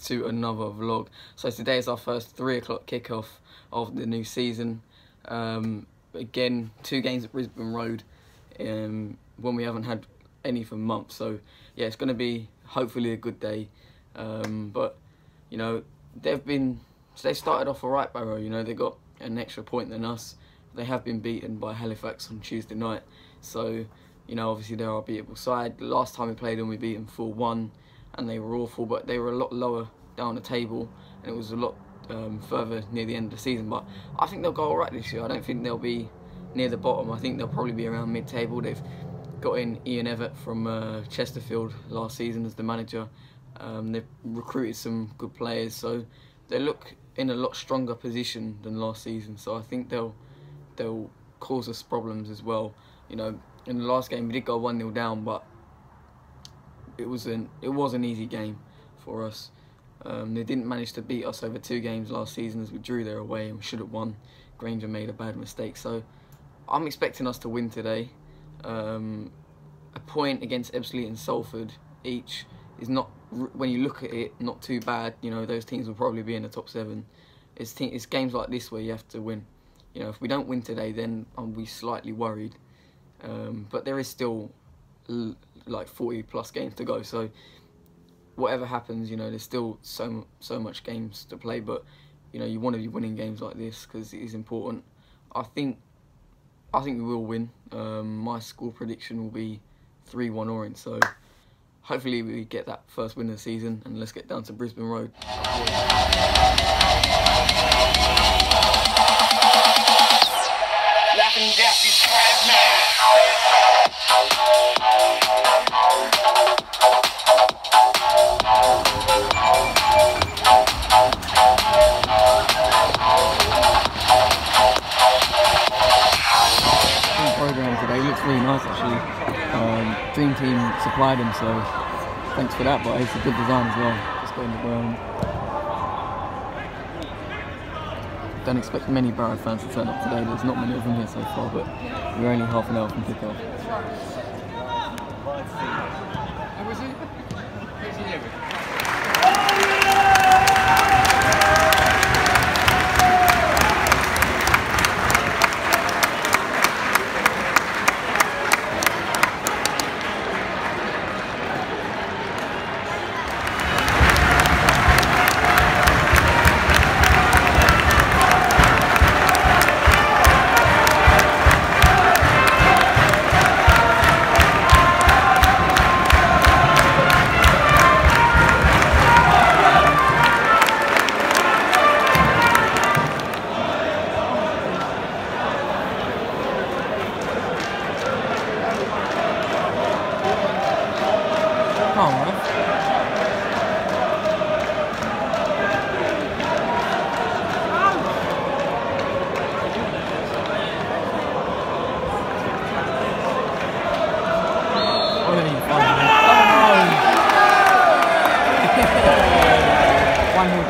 to another vlog. So today is our first 3 o'clock kickoff of the new season. Again, 2 games at Brisbane Road when we haven't had any for months. So yeah, it's going to be hopefully a good day. But you know, they started off alright, Barrow. You know, they got an extra point than us. They have been beaten by Halifax on Tuesday night. So you know, obviously they're our beatable side. The last time we played them, we beat them 4-1, and they were awful, but they were a lot lower down the table, and it was a lot further near the end of the season. But I think they'll go all right this year. I don't think they'll be near the bottom. I think they'll probably be around mid-table. They've got in Ian Everett from Chesterfield last season as the manager. They've recruited some good players, so they look in a lot stronger position than last season. So I think they'll cause us problems as well. You know, in the last game we did go 1-0 down, but it was an easy game for us. They didn't manage to beat us over 2 games last season, as we drew there away and we should have won. Granger made a bad mistake, so I'm expecting us to win today. A point against A.F.C and Salford each is not, when you look at it, not too bad. You know, those teams will probably be in the top 7. It's games like this where you have to win. You know, if we don't win today, then I'll be slightly worried. But there is still like 40+ games to go, so whatever happens, you know, there's still so much games to play. But you know, you want to be winning games like this because it is important. I think we will win. My score prediction will be 3-1 Orient. So hopefully we get that first win of the season, and let's get down to Brisbane Road. Program today looks really nice actually. Dream Team supplied them, so thanks for that. But it's a good design as well. Just going to ground. Don't expect many Barrow fans to turn up today. There's not many of them here so far, but we're only half an hour from kickoff.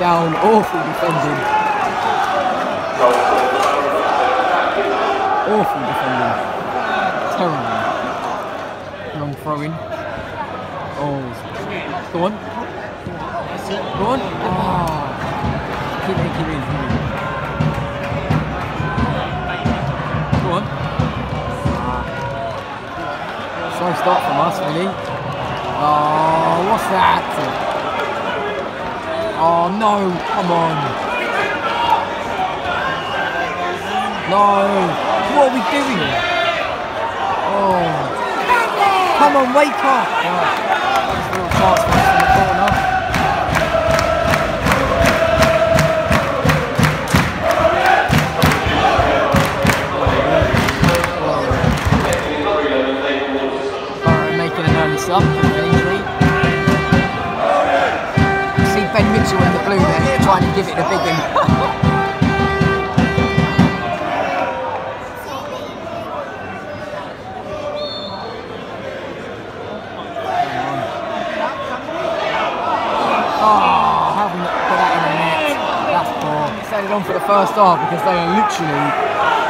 Down, awful defending. Awful defending. Terrible. Long throwing. Oh, go on. Go on. Oh. Keep in. Go on. Slow start from us, really. Oh, what's that? Oh no, come on. No, what are we doing? Oh, come on, wake up. That's a little pass from the corner. Barrow making an early sub for the injury. Ben Mitchell in the blue there, trying to give it a big one. Oh, how have we not put that in the net? That's poor. Set it on for the first half because they are literally,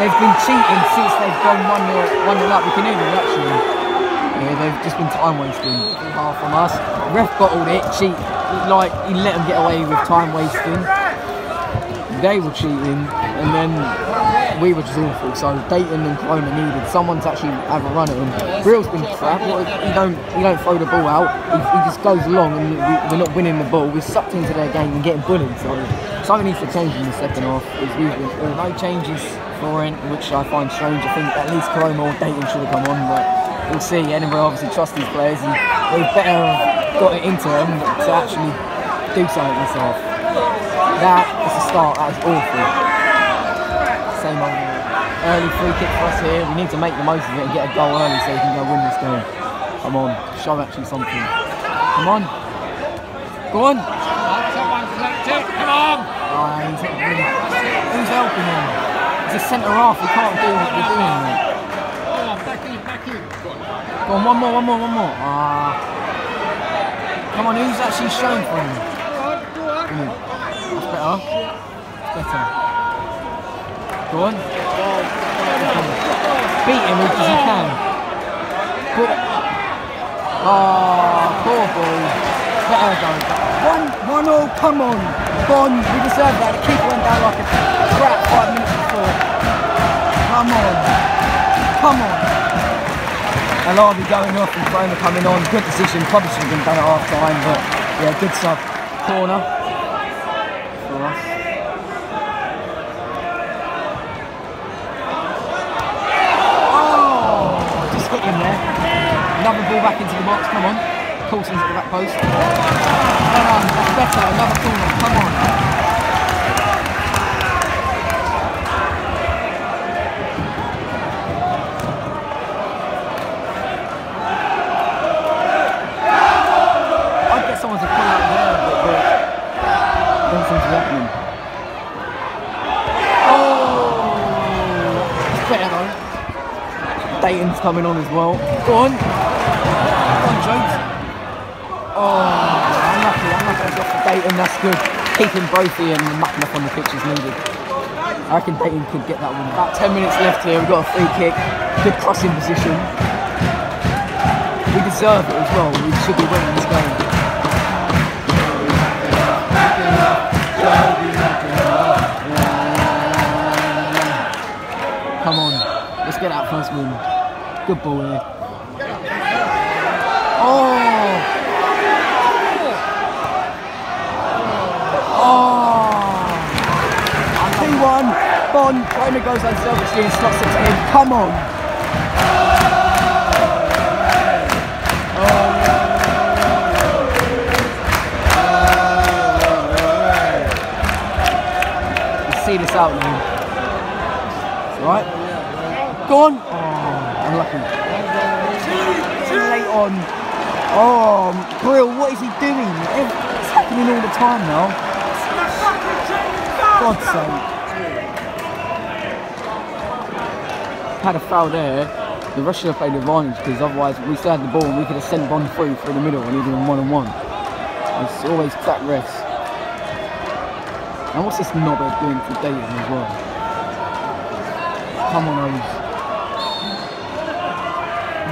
they've been cheating since they've gone 1-0 up. We can hear the reaction. Yeah, they've just been time wasting. Half from us. Ref bottled it, cheat. Like, he let them get away with time wasting. They were cheating, and then we were just awful. So Leyton and Corona needed someone to actually have a run at him. Brill's been crap. He don't throw the ball out. He just goes along, and we're not winning the ball. We're sucked into their game and getting bullied. So something needs to change in the second half. No changes for Orient, which I find strange. I think at least Corona or Leyton should have come on, but we'll see. Edinburgh obviously trust these players, and they've better have got it into them to actually do something this half. That is the start. That is awful. Same old early free kick for us here. We need to make the most of it and get a goal early so we can go win this game. Come on, show actually something. Come on. Go on. Someone's left it. Come on. Who's helping him? It's a centre half. We can't do what we're doing. Mate. Back in. Go on, one more. Come on, who's actually showing for him? That's better. Go on. Beat him as you can. Poor boy. Better go. 1-0, come on. Go on, we deserve that. The keeper went down like a crap 5 minutes before. Come on. Alabi going off and Kramer coming on. Good decision. Probably should have been done at half time, but yeah, good sub. Corner for us. Just hit him there. Another ball back into the box. Come on. Coulson's at the back post. That's better. Another corner. Come on. Someone to pull out there, but don't seem to be happening. It's better though. Leyton's coming on as well. Go on, Jones. Unlucky. It's off for Leyton. That's good. Keeping Brophy and mucking up on the pitch is needed. I reckon Leyton could get that one. About 10 minutes left here. We've got a free kick. Good crossing position. We deserve it as well. We should be winning this game. Come on, let's get that first win. Good ball here. 2-1. Bond, Kramer goes unselfishly and slots it to him. Come on. See this out now. Right? Go on! Unlucky. Too late on. Brill, what is he doing? It's happening all the time now. God's sake. Had a foul there. The rest should have played advantage because otherwise we still had the ball and we could have sent Bond through the middle and he'd been 1-on-1. It's always crap refs. And what's this knobhead doing for Leyton as well? Come on, O's.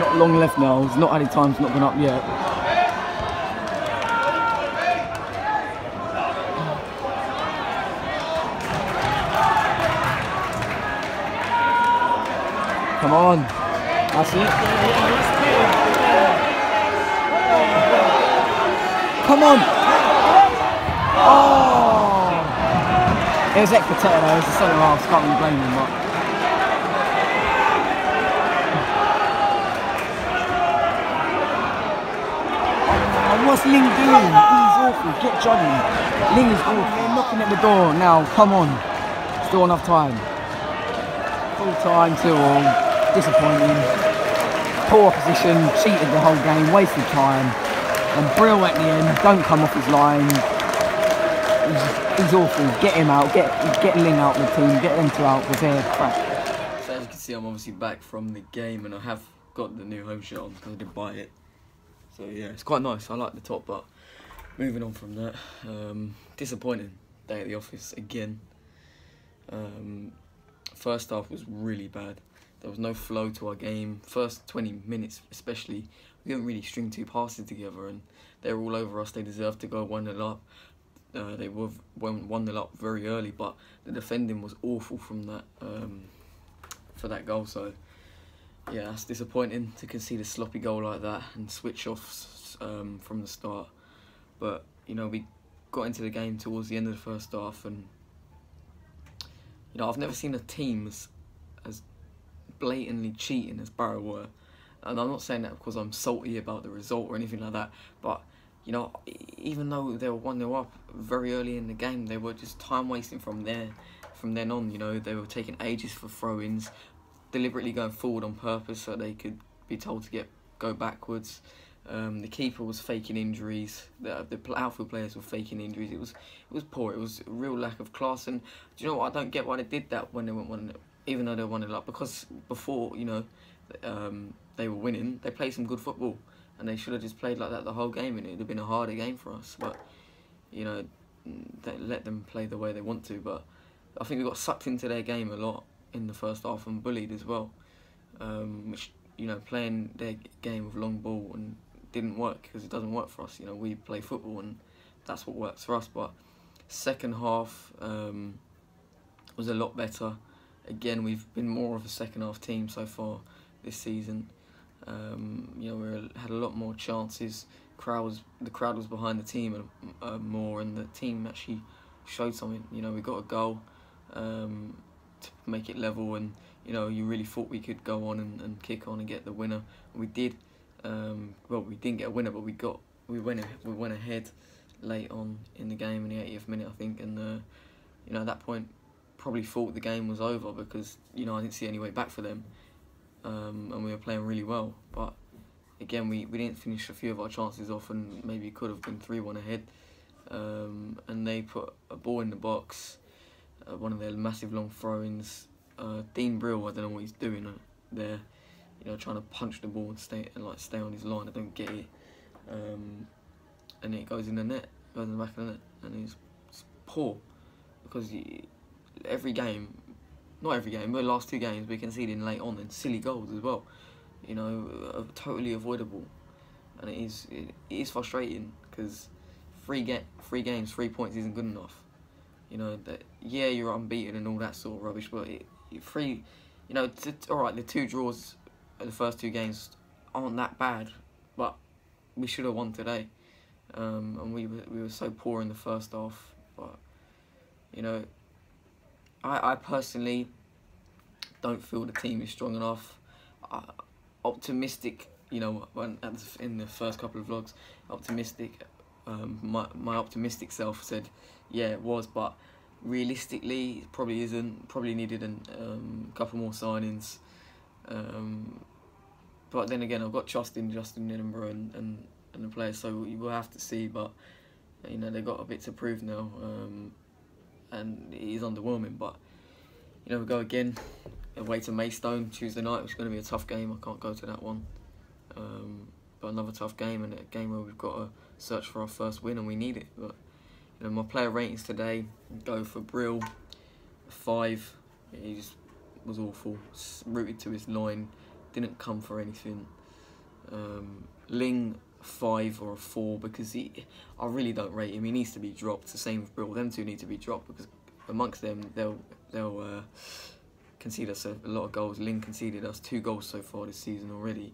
Not long left now. He's not had his time's not gone up yet. Come on. That's it. Come on. It was Ekpateta though, it was the centre half, so can't really blame him, but... What's Ling doing? He's awful, get Johnny. Ling is awful. They're knocking at the door now, come on. Still enough time. Full time, 2-all. Disappointing. Poor opposition, cheated the whole game, wasted time. And Brill at the end, don't come off his line. He's awful. Get him out. Get Ling out of the team. Get them two out because they're crap. So as you can see, I'm obviously back from the game, and I have got the new home shirt on because I did buy it. So yeah, it's quite nice. I like the top, but moving on from that, disappointing day at the office again. First half was really bad. there was no flow to our game. First 20 minutes especially, we didn't really string two passes together, and they were all over us. They deserved to go 1-0 up. They went 1-0 up very early, but the defending was awful from that for that goal. So yeah, that's disappointing to concede a sloppy goal like that and switch off from the start. But you know, we got into the game towards the end of the first half, and you know, I've never seen a team as blatantly cheating as Barrow were. And I'm not saying that because I'm salty about the result or anything like that, but you know, even though they were 1-0 up very early in the game, they were just time wasting from then on. You know, they were taking ages for throw-ins, deliberately going forward on purpose so they could be told to go backwards. The keeper was faking injuries. The outfield players were faking injuries. It was poor. It was a real lack of class. And do you know what? I don't get why they did that when they went 1-0, even though they were 1-0 up. Because before, you know, they were winning. They played some good football, and they should have just played like that the whole game, and it would have been a harder game for us. But you know, they let them play the way they want to. But I think we got sucked into their game a lot in the first half and bullied as well, which, you know, playing their game with long ball and didn't work because it doesn't work for us. You know, we play football and that's what works for us. But second half was a lot better. Again, we've been more of a second half team so far this season. You know, we had a lot more chances. The crowd was behind the team more, and the team actually showed something. You know, we got a goal to make it level, and you know, you really thought we could go on and kick on and get the winner. We did. Well, we didn't get a winner, but we went ahead late on in the game in the 80th minute, I think, and you know, at that point probably thought the game was over because, you know, I didn't see any way back for them, and we were playing really well. But again, we didn't finish a few of our chances off, and maybe could have been 3-1 ahead, and they put a ball in the box, one of their massive long throw-ins. Dean Brill, I don't know what he's doing there. You know, trying to punch the ball and stay on his line. I don't get it. And it goes in the net, goes in the back of the net, and it's poor because every game, not every game, but the last two games we conceded late on and silly goals as well. You know, totally avoidable, and it is frustrating because 3 games, 3 points isn't good enough. You know, yeah, you're unbeaten and all that sort of rubbish, but you know, alright, the 2 draws. The first 2 games aren't that bad, but we should have won today, and we were so poor in the first half. But you know, I personally don't feel the team is strong enough. Optimistic, you know, in the first couple of vlogs, optimistic. My optimistic self said, yeah, it was, but realistically, it probably isn't. Probably needed a couple more signings. But then again, I've got trust in Justin Edinburgh and the players, so you will have to see. But you know, they've got a bit to prove now, and it is underwhelming. But you know, we go again away to Maidstone Tuesday night, which is going to be a tough game. I can't go to that one, but another tough game, and a game where we've got to search for our first win, and we need it. But you know, my player ratings today go for Brill 5. He just was awful, rooted to his line, didn't come for anything. Ling 5 or a 4 because I really don't rate him. He needs to be dropped. The same with Brill. Them two need to be dropped because amongst them they'll concede us a lot of goals. Ling conceded us 2 goals so far this season already.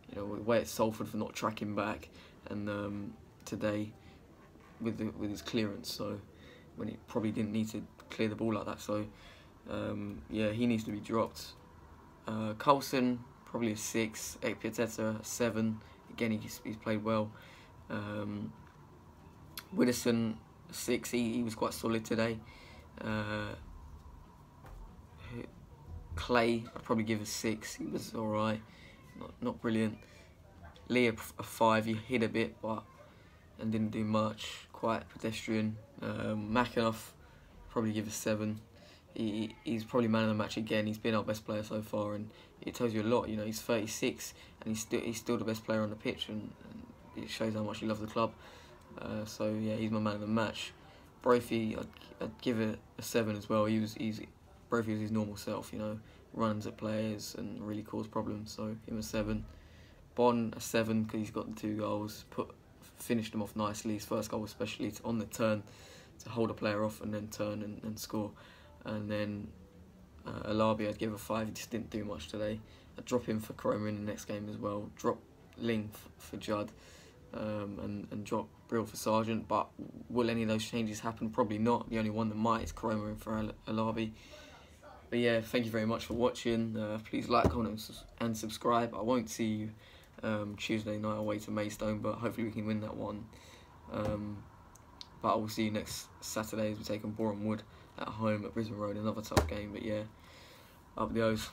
You know, away at Salford for not tracking back, and today with his clearance. So when he probably didn't need to clear the ball like that. So yeah, he needs to be dropped. Coulson probably a 6. Ekpiateta a 7. Again, he's played well. Widdowson 6. He was quite solid today. Clay, I'd probably give a 6. He was all right, not brilliant. Lee a 5. He hit a bit, and didn't do much. Quite pedestrian. McAnuff, probably give a 7. He's probably man of the match again. He's been our best player so far, and it tells you a lot. You know, he's 36 and he's still the best player on the pitch, and it shows how much he loves the club. So yeah, he's my man of the match. Brophy, I'd give it a 7 as well. He's Brophy is his normal self, you know, runs at players and really cause problems. So him a 7. Bon a 7 because he's got the 2 goals. Finished them off nicely. His first goal especially on the turn to hold a player off and then turn and score. And then Alabi I'd give a 5. He just didn't do much today. I'd drop him for Chroma in the next game as well. Drop Ling for Judd. And drop Brill for Sargent. But will any of those changes happen? Probably not. The only one that might is Chroma in for Alabi. But yeah, thank you very much for watching. Please like, comment and subscribe. I won't see you Tuesday night away to Maidstone, but hopefully we can win that one. But I will see you next Saturday as we take on Boreham Wood at home at Brisbane Road. Another tough game, but yeah, up the O's.